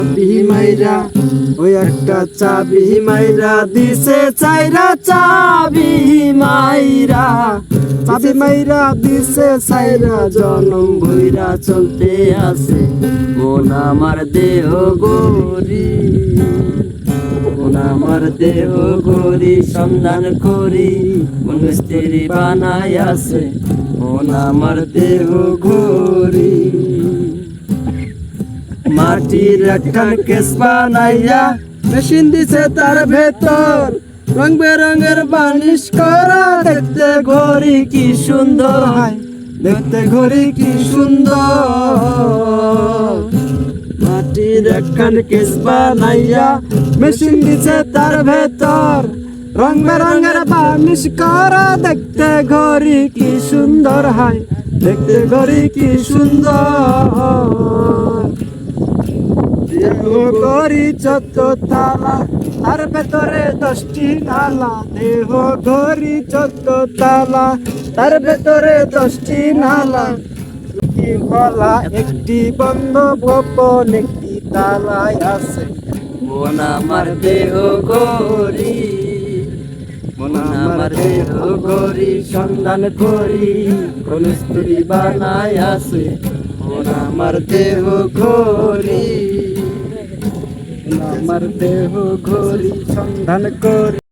মাইরা ওই একটা চাবি মাইরা দিছে চাইরা চাবি মাইরা দিছে চাইরা জনম ভইরা চলতে আছে মন আমার দেহ গরি মন আমার দেহ গরি সন্ধান করি কোন স্ত্রী বানাই আছে মন আমার দেহ গরি মাটির একখান কেস বানাইয়া মেশিন দিছে তার ভেতর রং বেরঙের বানিশ করা দেখতে ঘড়ি কি সুন্দর হয় দেখতে ঘড়ি কি সুন্দর মাটির একখান কেস বানাইয়া মেশিন দিছে তার ভেতর রং বেরঙের বানিশ করা দেখতে ঘড়ি কি সুন্দর হয় দেখতে ঘড়ি কি সুন্দর দেহ ঘড়ি 14 তালা তার ভেতরে 10টি নালা দেহ ঘড়ি 14 তালা তার ভেতরে 10টি নালা দুটি খোলা একটি বন্ধ গোপন একটি তালায় আছে মন আমার দেহ ঘড়ি মন আমার দেহ ঘড়ি সন্ধান করি কোন স্ত্রী বানাই আছে মন আমার দেহ ঘড়ি আমার দেহ ঘড়ি সন্ধান করি